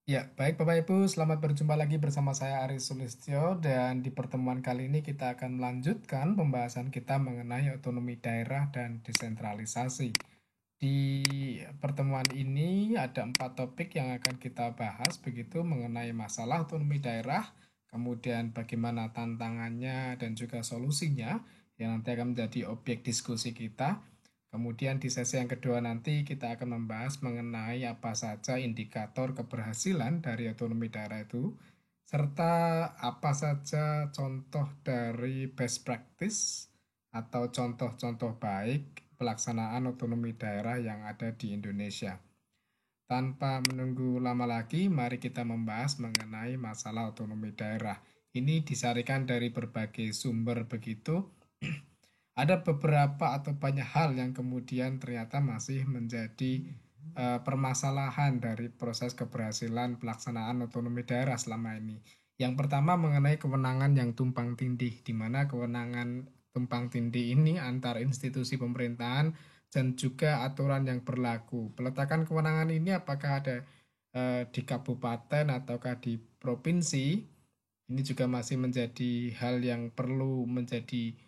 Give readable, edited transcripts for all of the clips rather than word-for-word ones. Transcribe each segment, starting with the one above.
Ya, baik Bapak Ibu, selamat berjumpa lagi bersama saya Aris Sulistyo dan di pertemuan kali ini kita akan melanjutkan pembahasan kita mengenai otonomi daerah dan desentralisasi. Di pertemuan ini ada 4 topik yang akan kita bahas begitu mengenai masalah otonomi daerah, kemudian bagaimana tantangannya dan juga solusinya yang nanti akan menjadi objek diskusi kita. Kemudian di sesi yang kedua nanti kita akan membahas mengenai apa saja indikator keberhasilan dari otonomi daerah itu, serta apa saja contoh dari best practice atau contoh-contoh baik pelaksanaan otonomi daerah yang ada di Indonesia. Tanpa menunggu lama lagi, mari kita membahas mengenai masalah otonomi daerah. Ini disarikan dari berbagai sumber begitu. Ada beberapa atau banyak hal yang kemudian ternyata masih menjadi permasalahan dari proses keberhasilan pelaksanaan otonomi daerah selama ini. Yang pertama mengenai kewenangan yang tumpang tindih, di mana kewenangan tumpang tindih ini antar institusi pemerintahan dan juga aturan yang berlaku. Peletakan kewenangan ini apakah ada di kabupaten ataukah di provinsi? Ini juga masih menjadi hal yang perlu menjadi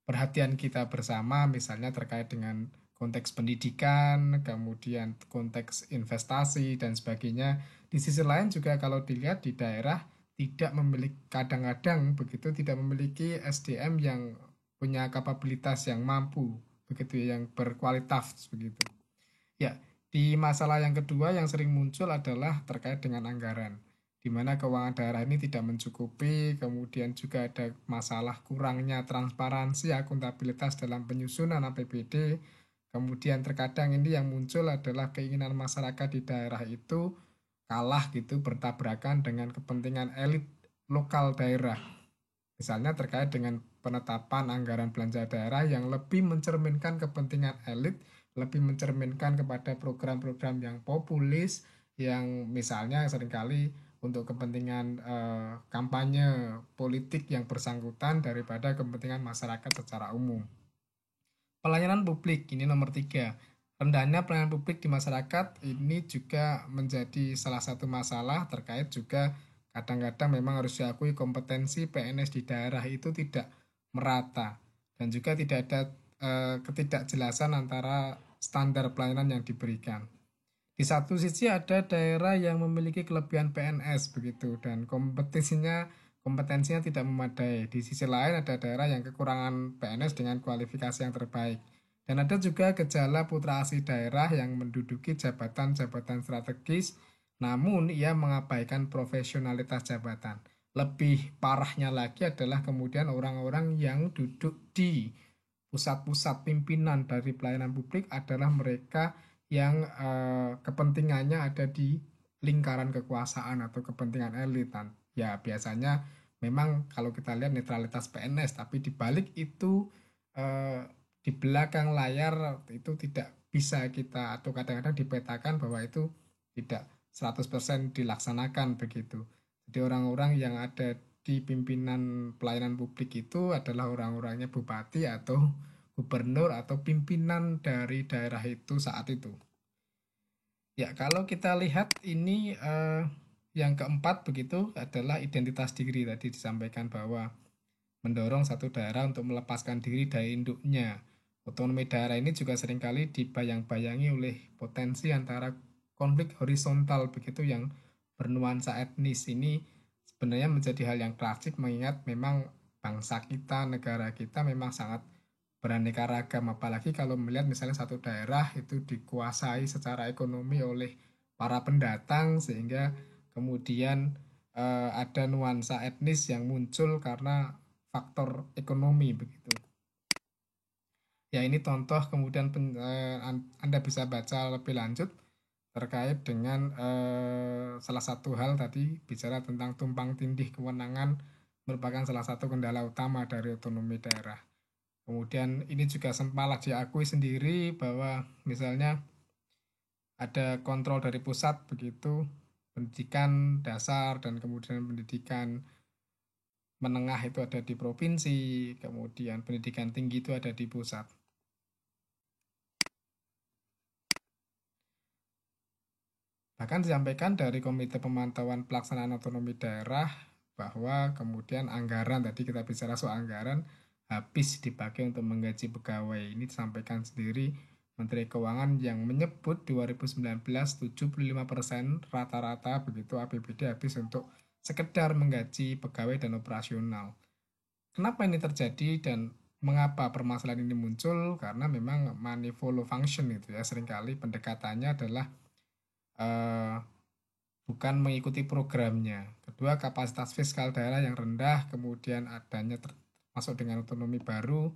perhatian kita bersama, misalnya terkait dengan konteks pendidikan, kemudian konteks investasi, dan sebagainya. Di sisi lain juga kalau dilihat di daerah tidak memiliki, kadang-kadang begitu tidak memiliki SDM yang punya kapabilitas yang mampu, begitu ya, yang berkualitas begitu. Ya, di masalah yang kedua yang sering muncul adalah terkait dengan anggaran, di mana keuangan daerah ini tidak mencukupi, kemudian juga ada masalah kurangnya transparansi akuntabilitas dalam penyusunan APBD, kemudian terkadang ini yang muncul adalah keinginan masyarakat di daerah itu kalah gitu bertabrakan dengan kepentingan elit lokal daerah. Misalnya terkait dengan penetapan anggaran belanja daerah yang lebih mencerminkan kepentingan elit, lebih mencerminkan kepada program-program yang populis, yang misalnya seringkali untuk kepentingan kampanye politik yang bersangkutan daripada kepentingan masyarakat secara umum. Pelayanan publik ini nomor 3. Rendahnya pelayanan publik di masyarakat ini juga menjadi salah satu masalah terkait juga kadang-kadang memang harus diakui kompetensi PNS di daerah itu tidak merata dan juga tidak ada ketidakjelasan antara standar pelayanan yang diberikan. Di satu sisi ada daerah yang memiliki kelebihan PNS begitu dan kompetensinya tidak memadai. Di sisi lain ada daerah yang kekurangan PNS dengan kualifikasi yang terbaik. Dan ada juga gejala putra asli daerah yang menduduki jabatan-jabatan strategis, namun ia mengabaikan profesionalitas jabatan. Lebih parahnya lagi adalah kemudian orang-orang yang duduk di pusat-pusat pimpinan dari pelayanan publik adalah mereka yang kepentingannya ada di lingkaran kekuasaan atau kepentingan elitan. Ya biasanya memang kalau kita lihat netralitas PNS, tapi di balik itu eh, di belakang layar itu tidak bisa kita atau kadang-kadang dipetakan bahwa itu tidak 100% dilaksanakan begitu. Jadi orang-orang yang ada di pimpinan pelayanan publik itu adalah orang-orangnya bupati atau gubernur atau pimpinan dari daerah itu saat itu. Ya, kalau kita lihat ini yang keempat begitu adalah identitas diri tadi disampaikan bahwa mendorong satu daerah untuk melepaskan diri dari induknya. Otonomi daerah ini juga seringkali dibayang-bayangi oleh potensi antara konflik horizontal begitu yang bernuansa etnis. Ini sebenarnya menjadi hal yang klasik mengingat memang bangsa kita, negara kita memang sangat beraneka ragam, apalagi kalau melihat misalnya satu daerah itu dikuasai secara ekonomi oleh para pendatang sehingga kemudian ada nuansa etnis yang muncul karena faktor ekonomi begitu. Ya ini contoh kemudian Anda bisa baca lebih lanjut terkait dengan salah satu hal tadi bicara tentang tumpang tindih kewenangan merupakan salah satu kendala utama dari otonomi daerah. Kemudian ini juga sempat diakui sendiri bahwa misalnya ada kontrol dari pusat begitu, pendidikan dasar dan kemudian pendidikan menengah itu ada di provinsi, kemudian pendidikan tinggi itu ada di pusat. Bahkan disampaikan dari Komite Pemantauan Pelaksanaan Otonomi Daerah bahwa kemudian anggaran, tadi kita bicara soal anggaran, habis dipakai untuk menggaji pegawai. Ini disampaikan sendiri Menteri Keuangan yang menyebut 2019 75% rata-rata begitu APBD habis untuk sekedar menggaji pegawai dan operasional. Kenapa ini terjadi dan mengapa permasalahan ini muncul? Karena memang money follow function itu ya, seringkali pendekatannya adalah eh, bukan mengikuti programnya. Kedua, kapasitas fiskal daerah yang rendah, kemudian adanya termasuk dengan otonomi baru,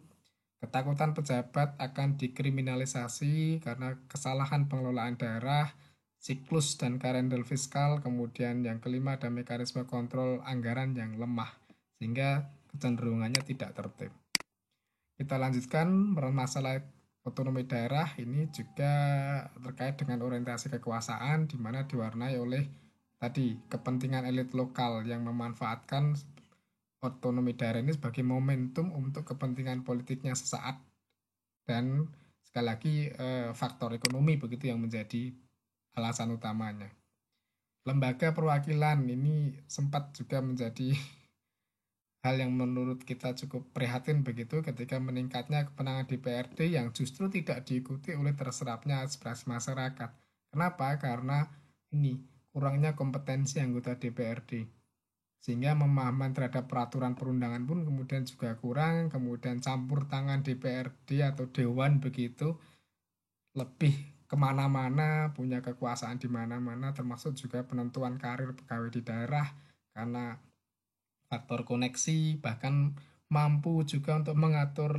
ketakutan pejabat akan dikriminalisasi karena kesalahan pengelolaan daerah, siklus dan karendel fiskal, kemudian yang kelima ada mekanisme kontrol anggaran yang lemah, sehingga kecenderungannya tidak tertib. Kita lanjutkan masalah otonomi daerah ini juga terkait dengan orientasi kekuasaan di mana diwarnai oleh tadi kepentingan elit lokal yang memanfaatkan otonomi daerah ini sebagai momentum untuk kepentingan politiknya sesaat dan sekali lagi faktor ekonomi begitu yang menjadi alasan utamanya. Lembaga perwakilan ini sempat juga menjadi hal yang menurut kita cukup prihatin begitu ketika meningkatnya kewenangan DPRD yang justru tidak diikuti oleh terserapnya aspirasi masyarakat. Kenapa? Karena ini kurangnya kompetensi anggota DPRD. Sehingga pemahaman terhadap peraturan perundangan pun kemudian juga kurang, kemudian campur tangan DPRD atau Dewan begitu lebih kemana-mana, punya kekuasaan di mana-mana, termasuk juga penentuan karir pegawai di daerah karena faktor koneksi, bahkan mampu juga untuk mengatur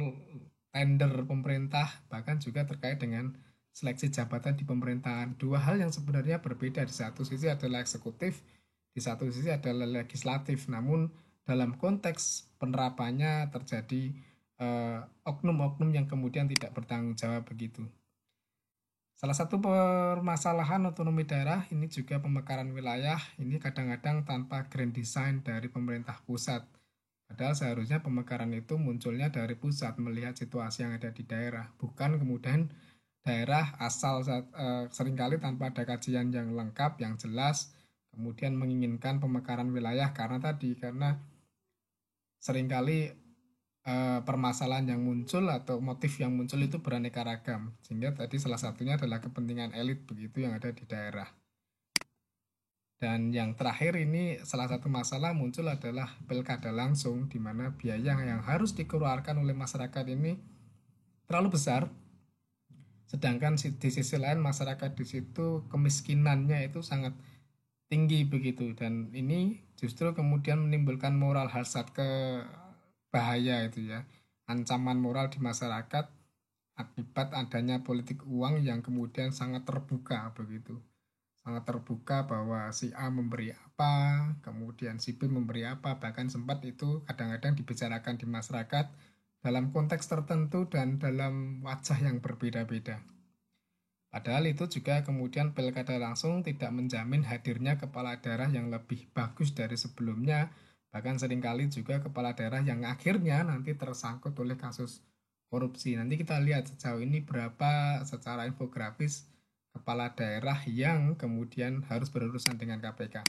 tender pemerintah, bahkan juga terkait dengan seleksi jabatan di pemerintahan. Dua hal yang sebenarnya berbeda. Di satu sisi adalah eksekutif, di satu sisi adalah legislatif. Namun dalam konteks penerapannya terjadi oknum-oknum yang kemudian tidak bertanggung jawab begitu. Salah satu permasalahan otonomi daerah ini juga pemekaran wilayah, ini kadang-kadang tanpa grand design dari pemerintah pusat. Padahal seharusnya pemekaran itu munculnya dari pusat melihat situasi yang ada di daerah, bukan kemudian daerah asal seringkali tanpa ada kajian yang lengkap, yang jelas, kemudian menginginkan pemekaran wilayah karena seringkali permasalahan yang muncul atau motif yang muncul itu beraneka ragam. Sehingga tadi salah satunya adalah kepentingan elit begitu yang ada di daerah. Dan yang terakhir ini salah satu masalah muncul adalah pilkada langsung di mana biaya yang harus dikeluarkan oleh masyarakat ini terlalu besar. Sedangkan di sisi lain masyarakat di situ kemiskinannya itu sangat tinggi begitu dan ini justru kemudian menimbulkan moral hazard ke bahaya itu ya, ancaman moral di masyarakat akibat adanya politik uang yang kemudian sangat terbuka begitu, sangat terbuka bahwa si A memberi apa, kemudian si B memberi apa, bahkan sempat itu kadang-kadang dibicarakan di masyarakat dalam konteks tertentu dan dalam wajah yang berbeda-beda. Padahal itu juga kemudian pilkada langsung tidak menjamin hadirnya kepala daerah yang lebih bagus dari sebelumnya, bahkan seringkali juga kepala daerah yang akhirnya nanti tersangkut oleh kasus korupsi. Nanti kita lihat sejauh ini berapa secara infografis kepala daerah yang kemudian harus berurusan dengan KPK.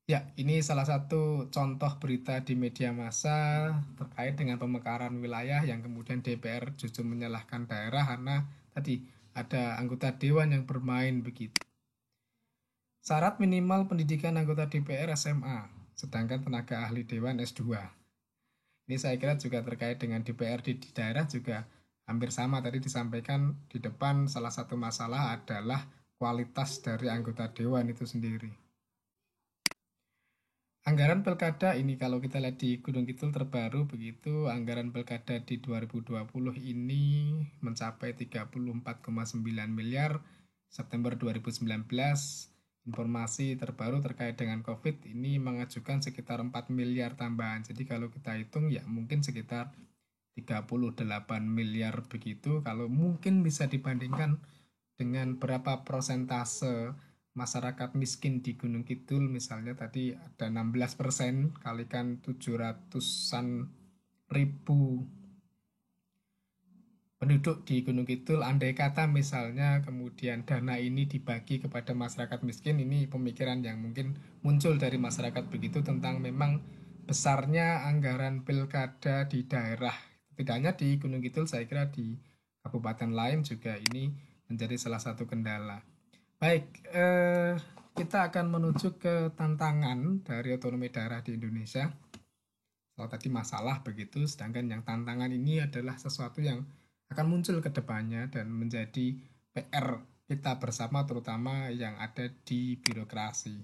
Ya, ini salah satu contoh berita di media massa terkait dengan pemekaran wilayah yang kemudian DPR justru menyalahkan daerah karena tadi ada anggota dewan yang bermain begitu. Syarat minimal pendidikan anggota DPR SMA, sedangkan tenaga ahli dewan S2. Ini saya kira juga terkait dengan DPR di daerah juga hampir sama tadi disampaikan di depan salah satu masalah adalah kualitas dari anggota dewan itu sendiri. Anggaran pilkada ini kalau kita lihat di Gunung Kidul terbaru begitu, anggaran pilkada di 2020 ini mencapai 34,9 miliar. September 2019, informasi terbaru terkait dengan COVID ini mengajukan sekitar 4 miliar tambahan. Jadi kalau kita hitung ya mungkin sekitar 38 miliar begitu. Kalau mungkin bisa dibandingkan dengan berapa persentase masyarakat miskin di Gunung Kidul misalnya tadi ada 16% kalikan 700-an ribu penduduk di Gunung Kidul, andai kata misalnya kemudian dana ini dibagi kepada masyarakat miskin, ini pemikiran yang mungkin muncul dari masyarakat begitu tentang memang besarnya anggaran pilkada di daerah. Tidak hanya di Gunung Kidul, saya kira di kabupaten lain juga ini menjadi salah satu kendala. Baik, kita akan menuju ke tantangan dari otonomi daerah di Indonesia. Kalau tadi masalah begitu, sedangkan yang tantangan ini adalah sesuatu yang akan muncul ke depannya dan menjadi PR kita bersama terutama yang ada di birokrasi.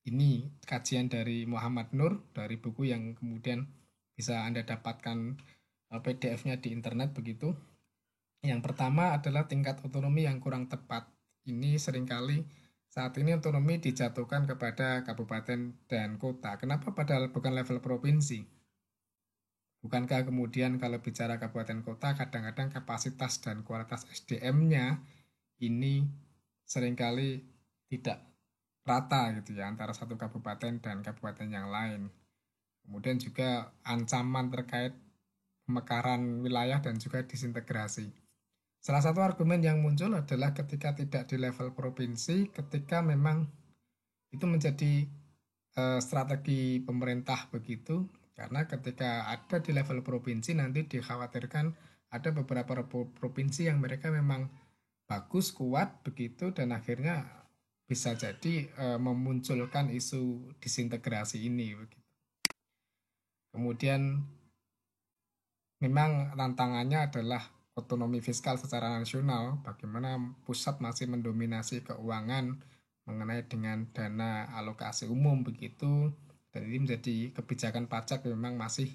Ini kajian dari Muhammad Nur dari buku yang kemudian bisa Anda dapatkan PDF-nya di internet begitu. Yang pertama adalah tingkat otonomi yang kurang tepat. Ini seringkali saat ini otonomi dijatuhkan kepada kabupaten dan kota. Kenapa padahal bukan level provinsi? Bukankah kemudian kalau bicara kabupaten kota kadang-kadang kapasitas dan kualitas SDM-nya ini seringkali tidak rata gitu ya antara satu kabupaten dan kabupaten yang lain. Kemudian juga ancaman terkait pemekaran wilayah dan juga disintegrasi. Salah satu argumen yang muncul adalah ketika tidak di level provinsi, ketika memang itu menjadi strategi pemerintah begitu, karena ketika ada di level provinsi nanti dikhawatirkan ada beberapa provinsi yang mereka memang bagus, kuat begitu dan akhirnya bisa jadi memunculkan isu disintegrasi ini begitu. Kemudian memang tantangannya adalah otonomi fiskal secara nasional, bagaimana pusat masih mendominasi keuangan mengenai dengan dana alokasi umum begitu, dan ini menjadi kebijakan pajak memang masih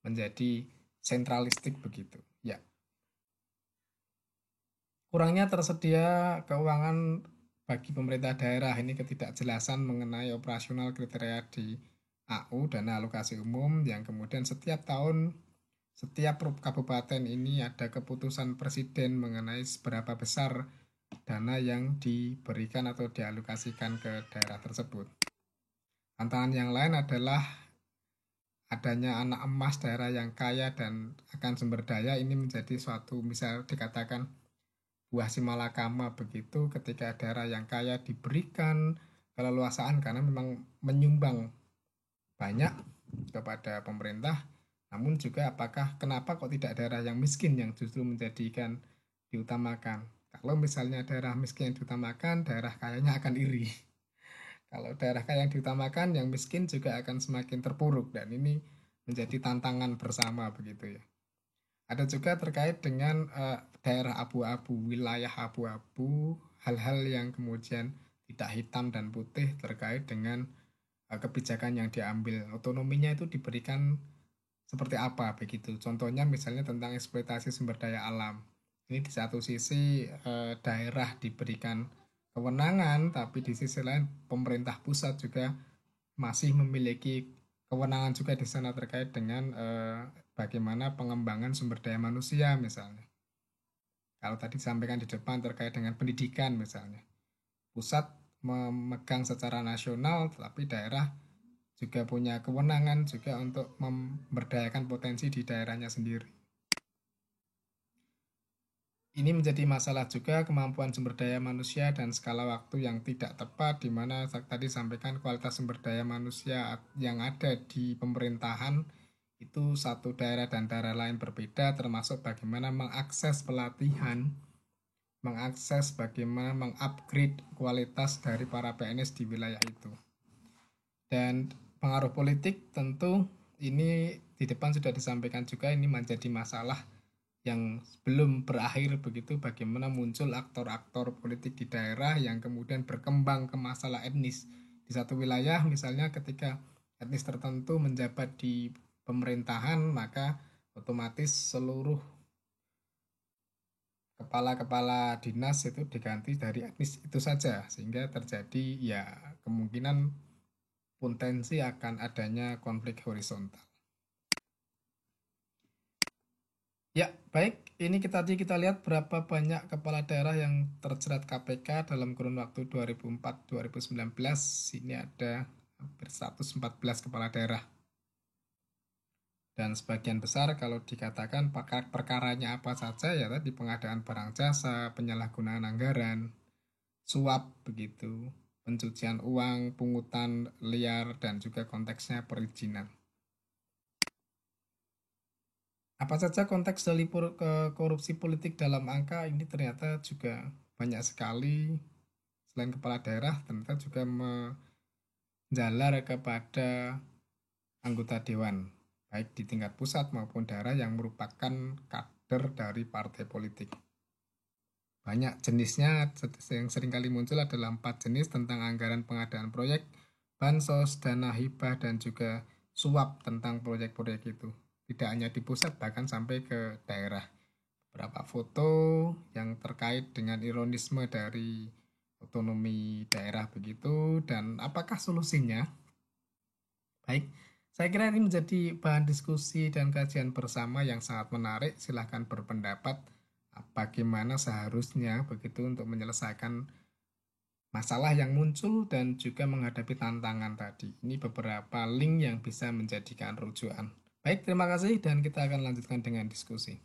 menjadi sentralistik begitu. Ya, kurangnya tersedia keuangan bagi pemerintah daerah ini ketidakjelasan mengenai operasional kriteria di AU dana alokasi umum yang kemudian setiap tahun setiap kabupaten ini ada keputusan presiden mengenai seberapa besar dana yang diberikan atau dialokasikan ke daerah tersebut. Tantangan yang lain adalah adanya anak emas daerah yang kaya dan akan sumber daya ini menjadi suatu misal dikatakan buah si malakama begitu ketika daerah yang kaya diberikan keleluasaan karena memang menyumbang banyak kepada pemerintah, namun juga apakah kenapa kok tidak daerah yang miskin yang justru menjadikan diutamakan? Kalau misalnya daerah miskin yang diutamakan, daerah kayanya akan iri. Kalau daerah kaya yang diutamakan, yang miskin juga akan semakin terpuruk dan ini menjadi tantangan bersama begitu ya. Ada juga terkait dengan daerah abu-abu, wilayah abu-abu, hal-hal yang kemudian tidak hitam dan putih terkait dengan kebijakan yang diambil. Otonominya itu diberikan seperti apa begitu. Contohnya misalnya tentang eksploitasi sumber daya alam. Ini di satu sisi daerah diberikan kewenangan, tapi di sisi lain pemerintah pusat juga masih memiliki kewenangan juga di sana terkait dengan bagaimana pengembangan sumber daya manusia misalnya. Kalau tadi disampaikan di depan terkait dengan pendidikan misalnya. Pusat memegang secara nasional, tetapi daerah juga punya kewenangan juga untuk memberdayakan potensi di daerahnya sendiri. Ini menjadi masalah juga kemampuan sumber daya manusia dan skala waktu yang tidak tepat di mana tadi sampaikan kualitas sumber daya manusia yang ada di pemerintahan itu satu daerah dan daerah lain berbeda termasuk bagaimana mengakses pelatihan, mengakses bagaimana mengupgrade kualitas dari para PNS di wilayah itu. Dan pengaruh politik tentu ini di depan sudah disampaikan juga ini menjadi masalah yang belum berakhir begitu bagaimana muncul aktor-aktor politik di daerah yang kemudian berkembang ke masalah etnis di satu wilayah misalnya ketika etnis tertentu menjabat di pemerintahan maka otomatis seluruh kepala-kepala dinas itu diganti dari etnis itu saja sehingga terjadi ya kemungkinan potensi akan adanya konflik horizontal. Ya, baik. Ini kita lihat berapa banyak kepala daerah yang terjerat KPK dalam kurun waktu 2004-2019. Sini ada hampir 114 kepala daerah. Dan sebagian besar kalau dikatakan perkaranya apa saja ya tadi pengadaan barang jasa, penyalahgunaan anggaran, suap begitu, pencucian uang, pungutan liar, dan juga konteksnya perizinan. Apa saja konteks dari korupsi politik dalam angka ini ternyata juga banyak sekali. Selain kepala daerah, ternyata juga menjalar kepada anggota dewan, baik di tingkat pusat maupun daerah yang merupakan kader dari partai politik. Banyak jenisnya yang seringkali muncul adalah 4 jenis tentang anggaran pengadaan proyek, bansos, dana hibah, dan juga suap tentang proyek-proyek itu. Tidak hanya di pusat, bahkan sampai ke daerah. Beberapa foto yang terkait dengan ironisme dari otonomi daerah begitu, dan apakah solusinya? Baik, saya kira ini menjadi bahan diskusi dan kajian bersama yang sangat menarik. Silahkan berpendapat bagaimana seharusnya begitu untuk menyelesaikan masalah yang muncul dan juga menghadapi tantangan tadi. Ini beberapa link yang bisa menjadikan rujukan. Baik, terima kasih dan kita akan lanjutkan dengan diskusi.